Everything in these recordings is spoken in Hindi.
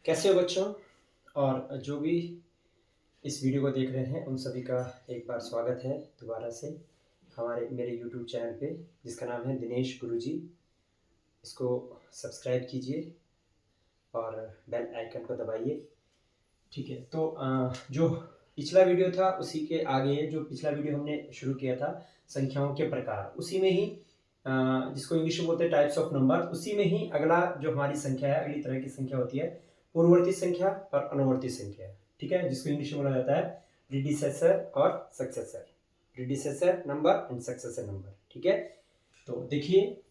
कैसे हो बच्चों। और जो भी इस वीडियो को देख रहे हैं उन सभी का एक बार स्वागत है दोबारा से मेरे यूट्यूब चैनल पे, जिसका नाम है दिनेश गुरुजी। इसको सब्सक्राइब कीजिए और बेल आइकन को दबाइए। ठीक है, तो जो पिछला वीडियो था उसी के आगे जो पिछला वीडियो हमने शुरू किया था संख्याओं के प्रकार, उसी में ही जिसको इंग्लिश में बोलते हैं टाइप्स ऑफ नंबर, उसी में ही अगला जो हमारी संख्या है, अगली तरह की संख्या होती है पूर्ववर्ती संख्या और अनुवर्ती संख्या। ठीक है, जिसको इंग्लिश में बोला जाता है प्रीडिसेसर और successor, predecessor number and successor number. ठीक है, तो देखिए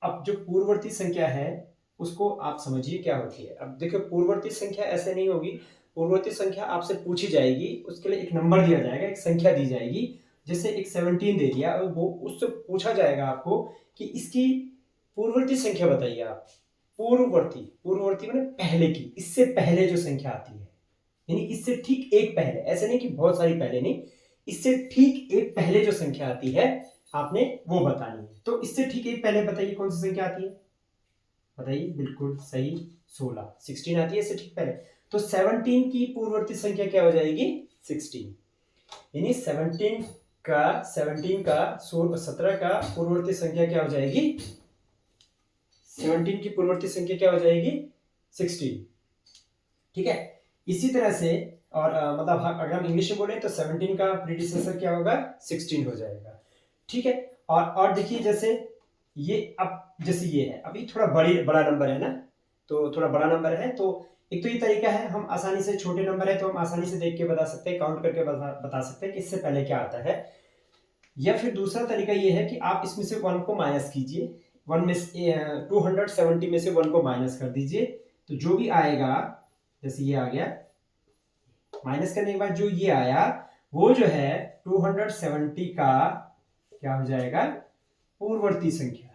अब जो पूर्ववर्ती संख्या है उसको आप समझिए क्या होती है। अब देखिए पूर्ववर्ती संख्या ऐसे नहीं होगी। पूर्ववर्ती संख्या आपसे पूछी जाएगी, उसके लिए एक नंबर दिया जाएगा, एक संख्या दी जाएगी। जैसे एक 17 दे दिया, वो उससे पूछा जाएगा आपको कि इसकी पूर्ववर्ती संख्या बताइए आप। पूर्ववर्ती, पूर्ववर्ती माने पहले की, इससे पहले जो संख्या आती है, यानी इससे ठीक एक पहले, ऐसे नहीं कि बहुत सारी पहले नहीं, इससे ठीक एक पहले जो संख्या आती है आपने वो बतानी है। तो इससे ठीक एक पहले बताइए कौन सी संख्या आती है, बताइए। बिल्कुल सही, 16 आती है इससे ठीक पहले। तो 17 की पूर्ववर्ती संख्या क्या हो जाएगी, 16। यानी 17 का पूर्ववर्ती संख्या क्या हो जाएगी, 17 की पूर्ववर्ती संख्या क्या हो जाएगी, 16। ठीक है, इसी तरह से और मतलब अगर हम इंग्लिश में बोले तो 17 का प्रीडिसेसर क्या होगा, 16 हो जाएगा। ठीक है, और देखिए जैसे ये, अब जैसे ये है, अभी थोड़ा बड़ा नंबर है ना, तो थोड़ा बड़ा नंबर है, तो एक तो ये तरीका है, हम आसानी से, छोटे नंबर है तो हम आसानी से देख के बता सकते हैं, काउंट करके बता सकते हैं कि इससे पहले क्या आता है। या फिर दूसरा तरीका ये है कि आप इसमें से 1 को माइनस कीजिए, 270 में से 1 को माइनस कर दीजिए, तो जो भी आएगा, जैसे ये आ गया, माइनस करने के बाद जो ये आया वो जो है 270 का क्या हो जाएगा, पूर्ववर्ती संख्या,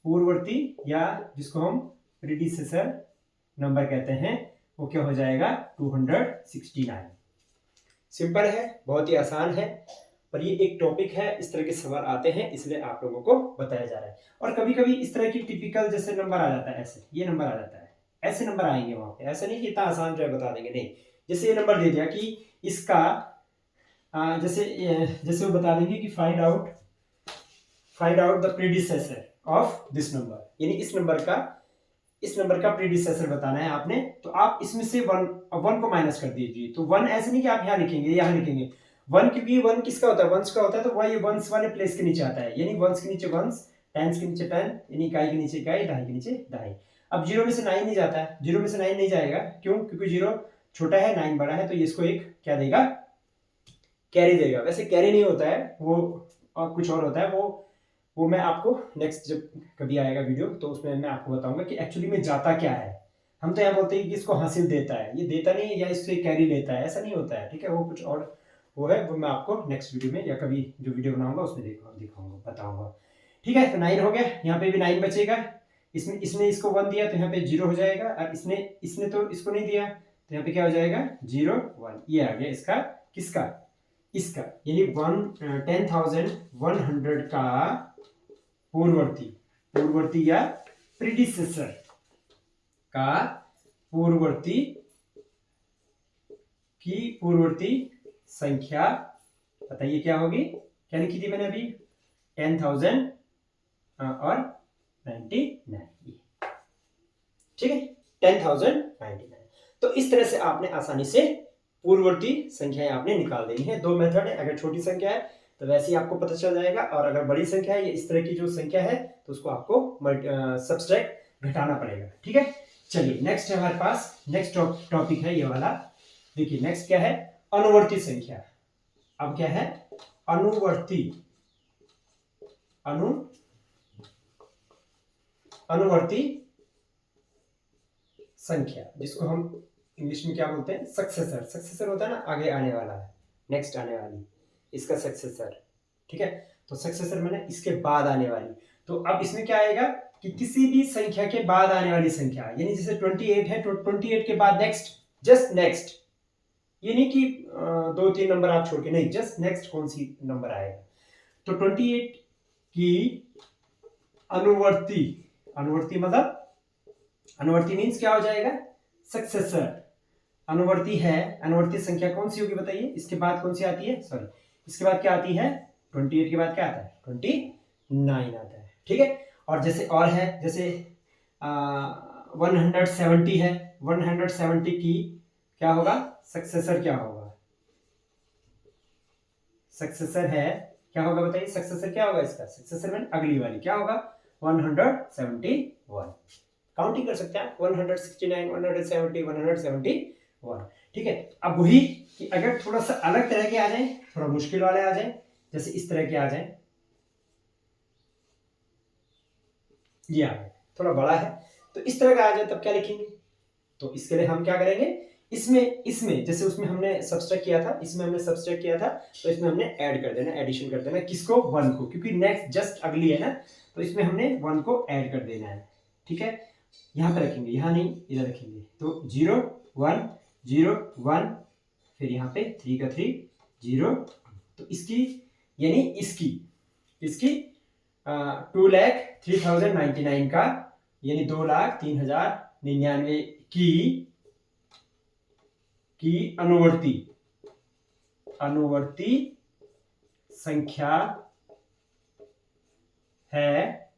पूर्ववर्ती या जिसको हम प्रीडिसेसर नंबर कहते हैं, वो क्या हो जाएगा, 269। सिंपल है, बहुत ही आसान है, पर ये एक टॉपिक है, इस तरह के सवाल आते हैं इसलिए आप लोगों को बताया जा रहा है। और कभी कभी इस तरह की टिपिकल जैसे नंबर आ जाता है, ऐसे ये नंबर आ जाता है, ऐसे नंबर आएंगे वहां पे, ऐसा नहीं कि इतना आसान जो है बता देंगे, नहीं। जैसे ये नंबर दे दिया कि इसका जैसे वो बता देंगे कि find out the predecessor of this number, यानी इस नंबर का प्रीडिसेसर बताना है आपने, तो आप इसमें से वन को माइनस कर दीजिए। तो 1 ऐसे नहीं कि आप यहाँ लिखेंगे, यहाँ लिखेंगे 1, क्योंकि 1 किसका होता है, वंस का होता है, तो वही वंस वाले प्लेस के नीचे आता है, यानी वंस के नीचे वंस, टेंस के नीचे 10, यानी इकाई के नीचे इकाई, दहाई के नीचे दहाई। अब 0 में से 9 नहीं जाता है, 0 में से 9 नहीं जाएगा, क्यों, क्योंकि 0 छोटा है, 9 बड़ा है, तो ये इसको एक क्या देगा, कैरी देगा। वैसे कैरी नहीं होता है वो, और कुछ और होता है, वो मैं आपको नेक्स्ट जब कभी आएगा वीडियो तो उसमें मैं आपको बताऊंगा कि एक्चुअली में जाता क्या है। हम तो यहाँ बोलते हैं कि इसको हासिल देता है, ये देता नहीं है, या इससे कैरी लेता है, ऐसा नहीं होता है। ठीक है, वो कुछ और वो है, वो मैं आपको नेक्स्ट वीडियो में या कभी जो वीडियो बनाऊंगा उसमें दिखाऊंगा, बताऊंगा। ठीक है, तो 9 हो गया, यहाँ पे भी 9 बचेगा। इसने इसको 1 दिया तो यहाँ पे 0 हो जाएगा, और इसने तो इसको नहीं दिया, तो यहाँ पे क्या हो जाएगा, 0 1, ये आ गया इसका, किसका, इसका, यानी 10,100 का पूर्ववर्ती या प्रीडिसेसर का पूर्ववर्ती की पूर्ववर्ती संख्या बताइए क्या होगी, क्या लिखी थी मैंने अभी, 10,000 और 99। ठीक है, 10,099। तो इस तरह से आपने आसानी से पूर्ववर्ती संख्याएं आपने निकाल देनी है। 2 मेथड है, अगर छोटी संख्या है तो वैसे ही आपको पता चल जाएगा, और अगर बड़ी संख्या है, इस तरह की जो संख्या है, तो उसको आपको सब्सट्रैक्ट घटाना पड़ेगा। ठीक है, चलिए नेक्स्ट है हमारे पास, नेक्स्ट टॉपिक है ये वाला। देखिए नेक्स्ट क्या है, अनुवर्ती संख्या। अब क्या है, अनुवर्ती संख्या, जिसको हम इंग्लिश में क्या बोलते हैं, सक्सेसर होता है ना, आगे आने वाला है, नेक्स्ट आने वाली, इसका सक्सेसर। ठीक है, तो सक्सेसर मैंने इसके बाद आने वाली। तो अब इसमें क्या आएगा कि किसी भी संख्या के बाद आने वाली संख्या, यानी जैसे 28 है, 28 के बाद नेक्स्ट, जस्ट नेक्स्ट, ये नहीं कि 2-3 नंबर आप छोड़ के, नहीं, जस्ट नेक्स्ट कौन सी नंबर आएगा। तो 28 की अनुवर्ती मतलब अनुवर्ती मीन्स क्या हो जाएगा? सक्सेसर। अनुवर्ती है, अनुवर्ती संख्या कौन सी होगी बताइए? इसके बाद कौन सी आती है? सॉरी, इसके बाद क्या आती है? 28 के बाद क्या आता है? 29 आता है। ठीक है। और जैसे और है, जैसे 170 है, 170 की क्या होगा? सक्सेसर क्या होगा? सक्सेसर है, क्या होगा बताइए? सक्सेसर क्या होगा इसका? सक्सेसर में अगली वाली क्या होगा? 171। काउंटिंग कर सकते हैं आप, 169, 170, 171। ठीक है। अब वही कि अगर थोड़ा सा अलग तरह के आ जाए, थोड़ा मुश्किल वाले आ जाए, जैसे इस तरह के आ जाए, ये आ गए, थोड़ा बड़ा है, तो इस तरह का आ जाए, तब क्या लिखेंगे? तो इसके लिए हम क्या करेंगे? इसमें जैसे उसमें हमने सब्सट्रैक्ट किया था, इसमें हमने सब्सट्रैक्ट किया था, तो इसमें हमने ऐड कर देना, एडिशन कर देना। किसको? 1 को, क्योंकि नेक्स्ट जस्ट अगली है ना, तो इसमें हमने 1 को ऐड कर देना है। ठीक है। यहाँ पे रखेंगे, यहाँ नहीं, इधर रखेंगे। तो 0 1 0 1, फिर यहाँ पे 3 का 3 0, तो इसकी यानी इसकी 2,03,099 का, यानी 2,03,099 की अनुवर्ती संख्या है,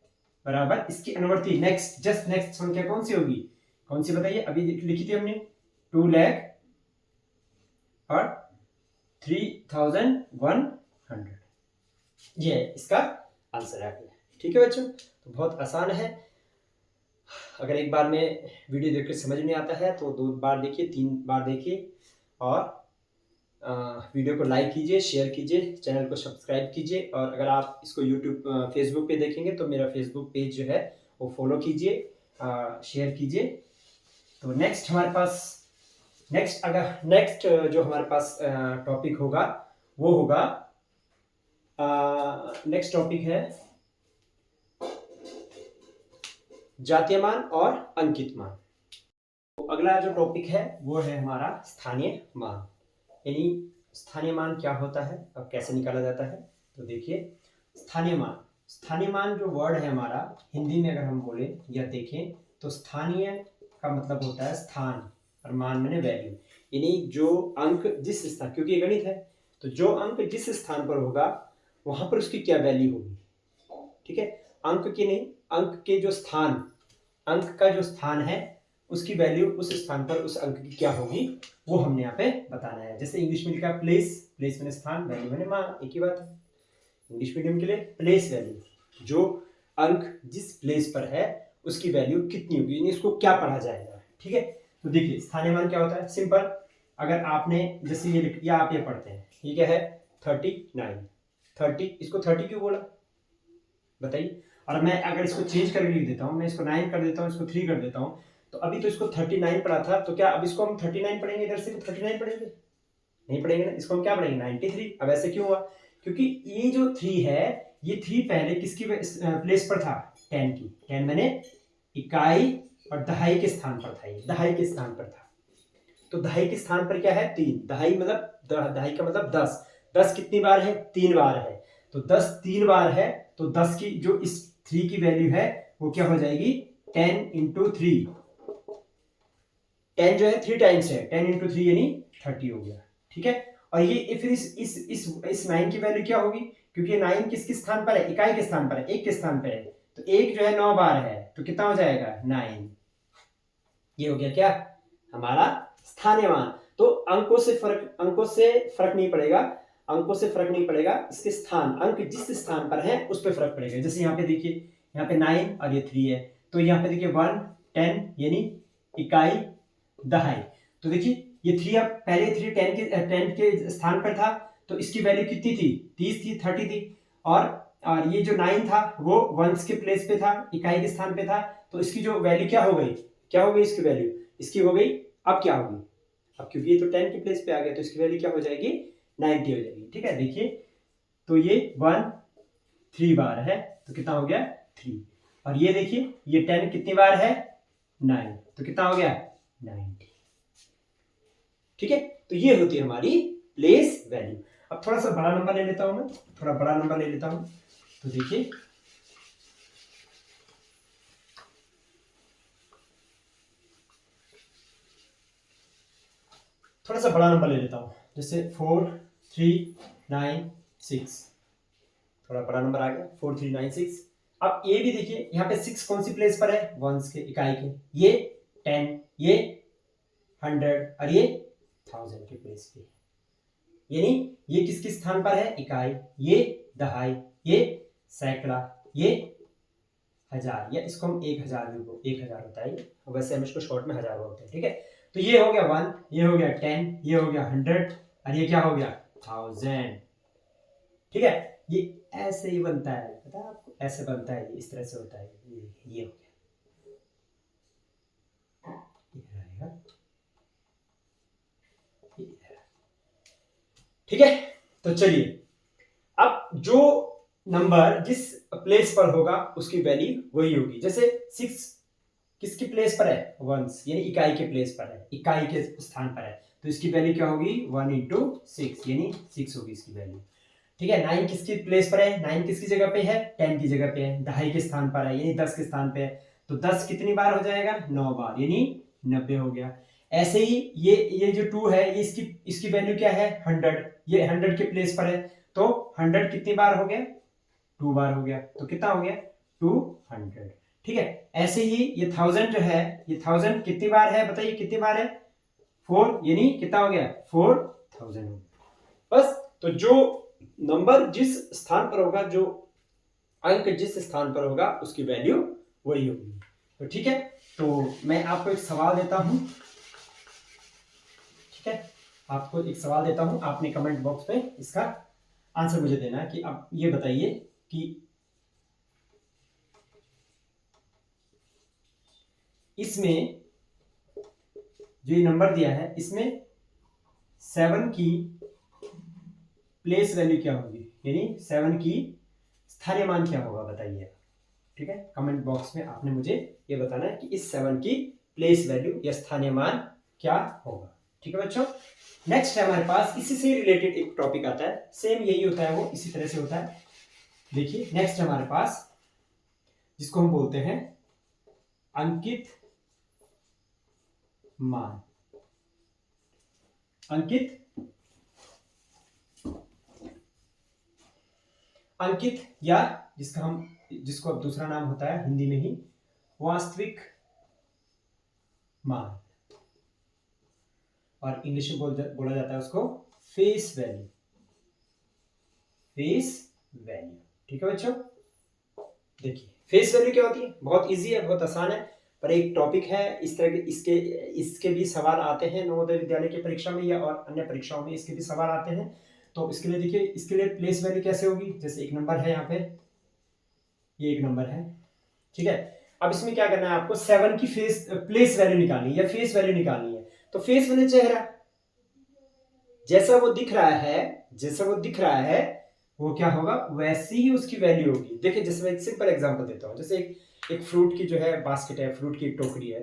बराबर इसकी अनुवर्ती नेक्स्ट, जस्ट नेक्स्ट संख्या कौन सी होगी? कौन सी बताइए? अभी लिखी थी हमने 2 लाख और 3,100। ये इसका आंसर आ गया। ठीक है बच्चों, तो बहुत आसान है। अगर एक बार में वीडियो देखकर समझ नहीं आता है तो 2 बार देखिए, 3 बार देखिए, और वीडियो को लाइक कीजिए, शेयर कीजिए, चैनल को सब्सक्राइब कीजिए। और अगर आप इसको यूट्यूब फेसबुक पे देखेंगे तो मेरा फेसबुक पेज जो है वो फॉलो कीजिए, शेयर कीजिए। तो नेक्स्ट हमारे पास नेक्स्ट जो हमारे पास टॉपिक होगा वो होगा, नेक्स्ट टॉपिक है जातीयमान और अंकित मान। तो अगला जो टॉपिक है वो है हमारा स्थानीय मान, यानी स्थानीय मान क्या होता है और कैसे निकाला जाता है। तो देखिए, स्थानीय मान जो वर्ड है हमारा, हिंदी में अगर हम बोले या देखें तो स्थानीय का मतलब होता है स्थान, और मान माने वैल्यू, यानी जो अंक जिस स्थान, क्योंकि ये गणित है, तो जो अंक जिस स्थान पर होगा वहां पर उसकी क्या वैल्यू होगी। ठीक है। अंक की नहीं, अंक के जो स्थान, अंक का जो स्थान है उसकी वैल्यू उस स्थान पर उस अंक की क्या होगी वो हमने यहाँ पे बताना है। जैसे इंग्लिश में लिखा प्लेस, प्लेस मैंने स्थान, वैल्यू मैंने मान, एक ही बात है। इंग्लिश मीडियम के लिए प्लेस वैल्यू, जो अंक जिस प्लेस पर है उसकी वैल्यू कितनी होगी, यानी इसको क्या पढ़ा जाएगा। ठीक है। तो देखिए, स्थानीय मान क्या होता है? सिंपल, अगर आपने जैसे ये लिख, या आप ये पढ़ते हैं, ये क्या है? 39, 30, इसको 30 क्यों बोला बताइए? और मैं अगर इसको चेंज करके लिख देता हूँ, मैं इसको 9 कर देता हूँ, इसको 3 कर देता हूँ, तो अभी तो इसको 39 पढ़ा था, तो क्या अब इसको हम 39 पढ़ेंगे? इधर से 39 पढ़ेंगे? नहीं पढ़ेंगे ना, इसको हम क्या पढ़ेंगे? 93। अब ऐसे क्यों हुआ? क्योंकि ये जो 3 है, ये 3 पहले किसकी प्लेस पर था? 10 की। 10 मैंने इकाई और दहाई के स्थान पर था, ये दहाई के स्थान पर था। तो दहाई के स्थान पर क्या है? 3। दहाई मतलब दहाई का मतलब 10। 10 कितनी बार है? 3 बार है। तो 10 3 बार है, तो 10 की जो इस 3 की वैल्यू है वो क्या हो जाएगी? 10 इंटू 3। 10 जो है 3 टाइम्स है, 10 इंटू 3 यानी 30 हो गया। ठीक है। और ये फिर इस 9 की वैल्यू क्या होगी? क्योंकि 9 किसके स्थान पर है? इकाई के स्थान पर है, एक के स्थान पर है, तो एक जो है 9 बार है, तो कितना हो जाएगा? 9। ये हो गया क्या? हमारा स्थानीय मान। तो अंकों से फर्क नहीं पड़ेगा, अंकों से फर्क नहीं पड़ेगा, इसके स्थान, अंक जिस स्थान पर है उस पर फर्क पड़ेगा। जैसे यहाँ पे देखिए, यहाँ पे 9 और ये 3 है, तो यहाँ पे देखिए 1 10 यानी इकाई दहाई। तो देखिए ये 3, अब पहले 3 10 के स्थान पर था, तो इसकी वैल्यू कितनी थी? 30 थी, 30 थी। और ये जो 9 था वो वंस के प्लेस पे था, इकाई के स्थान पे था, तो इसकी जो वैल्यू क्या हो गई? क्या हो गई इसकी वैल्यू? इसकी हो गई, अब क्या होगी? अब क्योंकि ये तो 10 के प्लेस पे आ गया, तो इसकी वैल्यू क्या हो जाएगी? 90 हो जाएगी। ठीक है। देखिए, तो ये 1 3 बार है, तो कितना हो गया? 3। और ये देखिए, ये 10 कितनी बार है? 9, तो कितना हो गया? 90। ठीक है। तो ये होती है हमारी प्लेस वैल्यू। अब थोड़ा सा बड़ा नंबर ले लेता हूं, मैं थोड़ा बड़ा नंबर ले लेता हूं। तो देखिए, थोड़ा सा बड़ा नंबर ले लेता हूँ, जैसे 4396, थोड़ा बड़ा नंबर आ गया 4396। अब ये भी देखिए यहाँ पे 6 कौन सी प्लेस पर है, वंस के, इकाई के, ये 10, ये 100 और ये 1000 के प्लेस पे, यानी ये किसके स्थान पर है, इकाई, ये दहाई, ये सैकड़ा, ये हजार, या इसको हम 1000 भी, 1000 होता है, वैसे हम इसको शॉर्ट में हजार बोलते हैं, ठीक है। तो ये हो गया 1, ये हो गया 10, ये हो गया 100 और ये क्या हो गया 1000, ठीक है। ये ऐसे ही बनता है, पता है आपको, ऐसे बनता है, इस तरह से होता है, ये हो गया, ठीक है। तो चलिए, अब जो नंबर जिस प्लेस पर होगा उसकी वैल्यू वही होगी। जैसे 6 किसकी प्लेस पर है, वंस, यानी इकाई के प्लेस पर है, इकाई के स्थान पर है, तो इसकी वैल्यू क्या होगी, 1 × 6 यानी 6 होगी इसकी वैल्यू, ठीक है। 9 किसकी प्लेस पर है, 9 किसकी जगह पे है, 10 की जगह पे है, दहाई के स्थान पर है, यानी 10 के स्थान पे है, तो 10 कितनी बार हो जाएगा, 9 बार, यानी 90 हो गया। ऐसे ही ये जो 2 है, ये इसकी वैल्यू क्या है, 100, ये 100 के प्लेस पर है, तो 100 कितनी बार हो गया, 2 बार हो गया, तो कितना हो गया 200, ठीक है। ऐसे ही ये 1000 जो है, ये 1000 कितनी बार है, बताइए कितनी बार है, 4, यानी कितना हो गया 4000 हो गया। बस, तो जो नंबर जिस स्थान पर होगा, जो अंक जिस स्थान पर होगा, उसकी वैल्यू वही होगी, तो ठीक है। तो मैं आपको एक सवाल देता हूं, ठीक है, आपको एक सवाल देता हूं, आपने कमेंट बॉक्स में इसका आंसर मुझे देना है कि आप ये बताइए कि इसमें जो ये नंबर दिया है, इसमें 7 की प्लेस वैल्यू क्या होगी, यानी 7 की स्थानीय मान क्या होगा, बताइए, ठीक है। कमेंट बॉक्स में आपने मुझे ये बताना है कि इस 7 की प्लेस वैल्यू या स्थानीय मान क्या होगा, ठीक है बच्चों। नेक्स्ट है हमारे पास, इसी से रिलेटेड एक टॉपिक आता है, सेम यही होता है, वो इसी तरह से होता है। देखिए नेक्स्ट हमारे पास, जिसको हम बोलते हैं अंकित मान, अंकित या जिसको अब दूसरा नाम होता है हिंदी में ही वास्तविक मान, और इंग्लिश में बोला जाता है उसको फेस वैल्यू, ठीक है बच्चों। देखिए फेस वैल्यू क्या होती है, बहुत इजी है, बहुत आसान है, पर एक टॉपिक है इस तरह के, इसके भी सवाल आते हैं नवोदय विद्यालय की परीक्षा में या और अन्य परीक्षाओं में, इसके भी सवाल आते हैं। तो इसके लिए देखिए, इसके लिए प्लेस वैल्यू कैसे होगी, जैसे एक नंबर है यहाँ पे, ये एक नंबर है, ठीक है। अब इसमें क्या करना है आपको, 7 की प्लेस वैल्यू निकालनी है या फेस वैल्यू निकालनी है। तो फेस मैंने चेहरा, जैसा वो दिख रहा है वो क्या होगा, वैसी ही उसकी वैल्यू होगी। देखिए जैसे मैं एक सिंपल एग्जांपल देता हूँ, जैसे एक फ्रूट की जो है बास्केट है, फ्रूट की एक टोकरी है,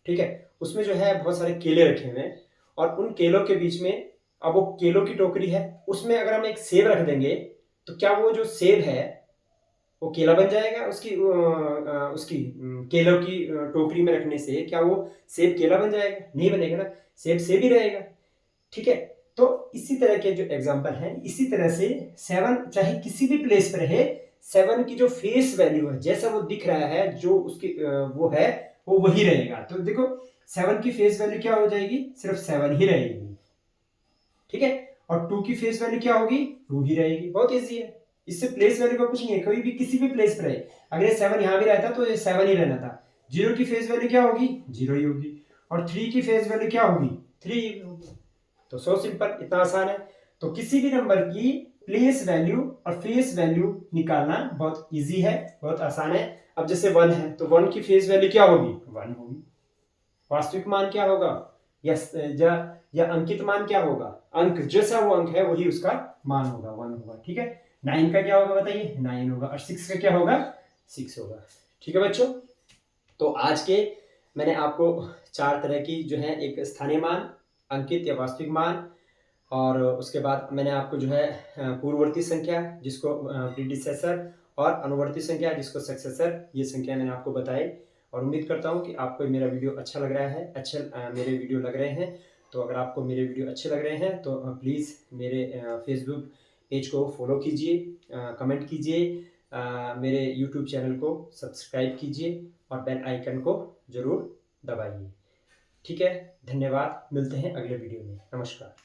ठीक है, उसमें जो है बहुत सारे केले रखे हुए हैं, और उन केलों के बीच में, अब वो केलों की टोकरी है, उसमें अगर हम एक सेब रख देंगे, तो क्या वो जो सेब है वो केला बन जाएगा, उसकी केलों की टोकरी में रखने से क्या वो सेब केला बन जाएगा, नहीं बनेगा ना, सेब ही रहेगा, ठीक है। तो इसी तरह के जो एग्जांपल हैं, इसी तरह से 7 चाहे किसी भी प्लेस पर है, 7 की जो फेस वैल्यू है, जैसा वो दिख रहा है, जो उसकी वो है, वो वही रहेगा। तो देखो 7 की फेस वैल्यू क्या हो जाएगी, सिर्फ 7 ही रहेगी, ठीक है। और 2 की फेस वैल्यू क्या होगी, 2 ही रहेगी, बहुत इजी है, इससे प्लेस वैल्यू का कुछ नहीं है, कोई भी किसी भी प्लेस पर है, अगर ये 7 यहां भी रहता तो ये 7 ही रहना था। 0 की फेस वैल्यू क्या होगी, 0 ही होगी, और 3 की फेस वैल्यू क्या होगी, 3 होगी। तो सो सिंपल, इतना आसान है। तो किसी भी नंबर की प्लेस वैल्यू और फेस वैल्यू निकालना बहुत इजी है, बहुत आसान है। अब जैसे 1 है, तो 1 की फेस वैल्यू क्या होगी, 1 होगी। वास्तविक मान क्या होगा, या अंकित मान क्या होगा, अंक जैसा वो अंक है वही उसका मान होगा, 1 होगा, ठीक है। 9 का क्या होगा बताइए, 9 होगा, और 6 का क्या होगा, 6 होगा, ठीक है बच्चों। तो आज के मैंने आपको 4 तरह की जो है, एक स्थानीय मान, अंकित या वास्तविक मान, और उसके बाद मैंने आपको जो है पूर्ववर्ती संख्या जिसको प्रीडिसेसर, और अनुवर्ती संख्या जिसको सक्सेसर, ये संख्या मैंने आपको बताई। और उम्मीद करता हूँ कि आपको मेरा वीडियो अच्छा लग रहा है, मेरे वीडियो लग रहे हैं। तो अगर आपको मेरे वीडियो अच्छे लग रहे हैं तो प्लीज़ मेरे फेसबुक पेज को फॉलो कीजिए, कमेंट कीजिए, मेरे यूट्यूब चैनल को सब्सक्राइब कीजिए और बेल आइकन को ज़रूर दबाइए। ठीक है, धन्यवाद, मिलते हैं अगले वीडियो में। नमस्कार।